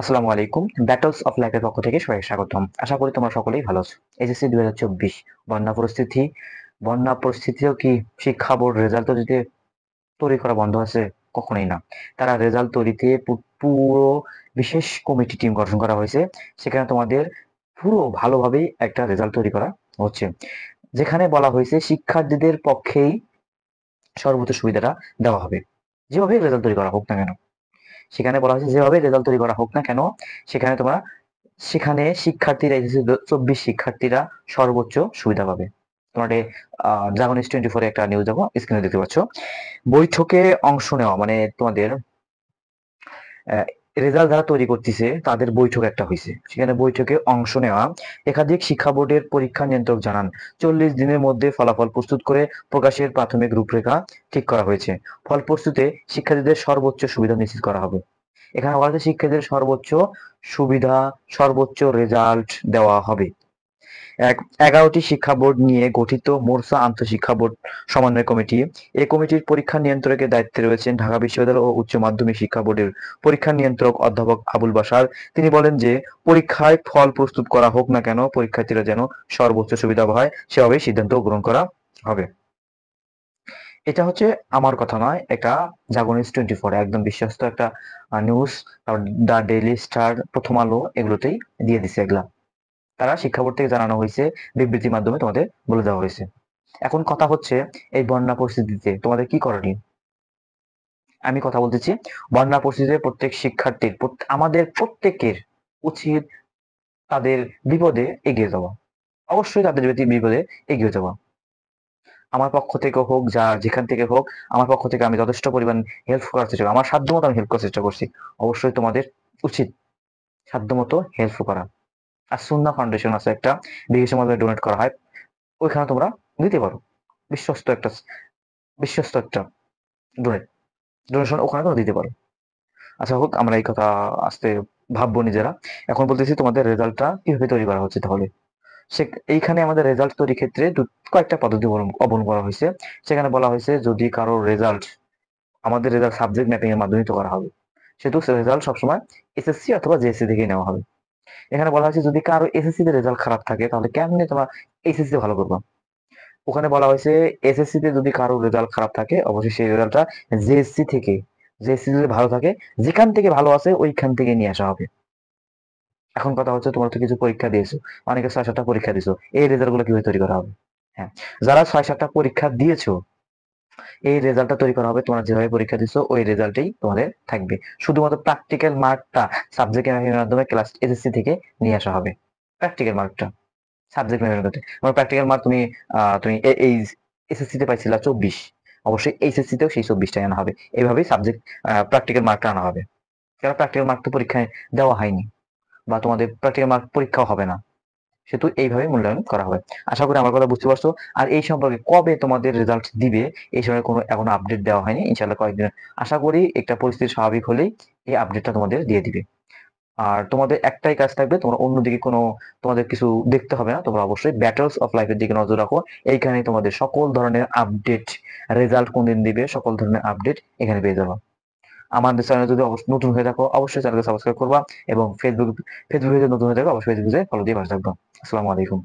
আসসালামু আলাইকুম। Battles of লাইফের পক্ষ থেকে সবাইকে স্বাগতম। আশা করি তোমরা সকলেই ভালো আছো। এইচএসসি 2024 বন্যা পরিস্থিতি, বন্যা পরিস্থিতিও কি শিক্ষা বোর্ড রেজাল্ট তৈরিতে তৈরি করা বন্ধ আছে? কখনোই না। তারা রেজাল্ট তৈরিতে পুরো বিশেষ কমিটি টিম গঠন করা হয়েছে। সেখানে তোমাদের পুরো ভালোভাবেই একটা রেজাল্ট তৈরি করা হচ্ছে। যেখানে বলা হয়েছে শিক্ষার্থীদের পক্ষেই সর্বোচ্চ সুবিধাটা দেওয়া হবে। যেভাবে রেজাল্ট তৈরি করা হোক না কেন। সেখানে বলা হয়েছে যেভাবে রেজাল্ট তৈরি করা হোক না কেন, সেখানে তোমরা সেখানে শিক্ষার্থীরা এইচএসসি 24 শিক্ষার্থীরা সর্বোচ্চ সুবিধা পাবে। তোমার জাগন নিউজ 24 একটা নিউজ দেবো, স্ক্রিনে দেখতে পাচ্ছ। বৈঠকে অংশ নেওয়া মানে তোমাদের রেজাল্ট যারা তৈরি করতেছে তাদের বৈঠক একটা হয়েছে, সেখানে বৈঠকে অংশ নেওয়া একাধিক শিক্ষা বোর্ডের পরীক্ষা নিয়ন্ত্রক জানান 40 দিনের মধ্যে ফলাফল প্রস্তুত করে প্রকাশের প্রাথমিক রূপরেখা ঠিক করা হয়েছে। ফল প্রস্তুতে শিক্ষার্থীদের সর্বোচ্চ সুবিধা নিশ্চিত করা হবে। এখানে বলা হচ্ছে শিক্ষার্থীদের সর্বোচ্চ সুবিধা, সর্বোচ্চ রেজাল্ট দেওয়া হবে। 11টি শিক্ষা বোর্ড নিয়ে গঠিত মোরসা আন্তঃশিক্ষা বোর্ড সমন্বয় কমিটি। এই কমিটির পরীক্ষা নিয়ন্ত্রকের দায়িত্বে রয়েছেন ঢাকা বিশ্ববিদ্যালয় ও উচ্চ মাধ্যমিক শিক্ষা বোর্ডের পরীক্ষা নিয়ন্ত্রক অধ্যাপক আবুল বাশার। তিনি বলেন যে পরীক্ষায় ফল প্রস্তুত করা হোক না কেন, পরীক্ষার্থীরা যেন সর্বোচ্চ সুবিধা পায় সেভাবেই সিদ্ধান্ত গ্রহণ করা হবে। এটা হচ্ছে আমার কথা নয়, এটা জাগরণ 24 একদম বিশ্বস্ত একটা নিউজ। দা ডেইলি স্টার, প্রথম আলো এগুলোতেই দিয়ে দিছে এগুলা। তারা শিক্ষা বোর্ড থেকে জানানো হয়েছে, বিবৃতির মাধ্যমে তোমাদের বলে দেওয়া হয়েছে। এখন কথা হচ্ছে এই বন্যা পরিস্থিতিতে তোমাদের কি করণীয়। আমি কথা বলতেছি, বন্যা পরিস্থিতিতে প্রত্যেক শিক্ষার্থীর আমাদের প্রত্যেকের উচিত তাদের বিপদে এগিয়ে যাওয়া। অবশ্যই তাদের বিপদে এগিয়ে যাওয়া। আমার পক্ষ থেকে হোক, যা যেখান থেকে হোক, আমার পক্ষ থেকে আমি যথেষ্ট পরিমাণ হেল্প করার চেষ্টা করি, আমার সাধ্যমতো আমি হেল্প করার চেষ্টা করছি। অবশ্যই তোমাদের উচিত সাধ্যমতো হেল্প করা। আর সুন্নাহ ফাউন্ডেশন আছে একটা, বিকাশের মাধ্যমে ডোনেট করা হয়, ওইখানে তোমরা দিতে পারো। বিশ্বস্ত একটা বিশ্বস্ত একটা ডোনেশন ওখানে তোমরা দিতে পারো। আচ্ছা হোক, আমরা এই কথা আস্তে ভাববো নিজেরা। এখন বলতেছি তোমাদের রেজাল্টটা কিভাবে তৈরি করা হচ্ছে তাহলে। সে এইখানে আমাদের রেজাল্ট তৈরির ক্ষেত্রে কয়েকটা পদ্ধতি অবলম্বন করা হয়েছে। সেখানে বলা হয়েছে যদি কারো রেজাল্ট, আমাদের রেজাল্ট সাবজেক্ট ম্যাপিং এর মাধ্যমে তো করা হবে, সেহেতু রেজাল্ট সবসময় এসএসসি অথবা জেএসসি থেকে নেওয়া হবে। এখানে বলা হয়েছে যদি কারো এসএসসি তে রেজাল্ট খারাপ থাকে তাহলে কেমনে তোমরা এইচএসসি তে ভালো করবা। ওখানে বলা হয়েছে এসএসসি তে যদি কারো রেজাল্ট খারাপ থাকে অবশ্যই সেই রেজাল্টটা জেএসসি থেকে, জেএসসি যদি ভালো থাকে যেখান থেকে ভালো আছে ওইখান থেকে নিয়ে আসা হবে। এখন কথা হচ্ছে তোমরা তো কিছু পরীক্ষা দিয়েছো, অনেকে 6-7টা পরীক্ষা দিয়েছো, এই রেজাল্ট গুলো কিভাবে তৈরি করা হবে। হ্যাঁ, যারা 6-7টা পরীক্ষা দিয়েছো এই রেজাল্টটা তৈরি করা হবে, তোমরা যেভাবে পরীক্ষা দিছো ওই রেজাল্টেই তোমাদের থাকবে। শুধুমাত্র প্র্যাকটিক্যাল মার্কটা সাবজেক্ট এর মাধ্যমে ক্লাস এসএসসি থেকে নিয়ে আসা হবে। প্র্যাকটিক্যাল মার্কটা সাবজেক্ট ম্যাপের ক্ষেত্রে তোমার প্র্যাকটিক্যাল মার্ক তুমি তুমি এই এসএসসি তে পাইছিলা 24, অবশ্যই এইচএসসি তেও সেই 24টাই আনা হবে। এইভাবেই সাবজেক্ট প্র্যাকটিক্যাল মার্কটা আনা হবে। কারণ প্র্যাকটিক্যাল মার্ক তো পরীক্ষায় দেওয়া হয়নি, বা তোমাদের প্র্যাকটিক্যাল মার্ক পরীক্ষাও হবে না, সেহেতু এইভাবে মূল্যায়ন করা হবে। আশা করি আমার কথা বুঝতে পারছো। আর এই সম্পর্কে কবে তোমাদের রেজাল্ট দিবে এই সময় কোনো এখনো আপডেট দেওয়া হয়নি, ইনশাল্লাহ কয়েকদিন আশা করি একটা পরিস্থিতি স্বাভাবিক হলেই এই আপডেটটা তোমাদের দিয়ে দিবে। আর তোমাদের একটাই কাজ থাকবে, তোমরা অন্যদিকে কোনো তোমাদের কিছু দেখতে হবে না, তোমরা অবশ্যই ব্যাটলস অফ লাইফের দিকে নজর রাখো। এইখানে তোমাদের সকল ধরনের আপডেট, রেজাল্ট কোন দিন দিবে সকল ধরনের আপডেট এখানে পেয়ে যাবো। আমাদের চ্যানেল যদি নতুন হয়ে থাকো অবশ্যই চ্যানেলকে সাবস্ক্রাইব করবা, এবং ফেসবুক পেজে নতুন হয়ে থাকো অবশ্যই ফেসবুকে ফলো দিয়ে পাশে থাকবা। আসসালামু আলাইকুম।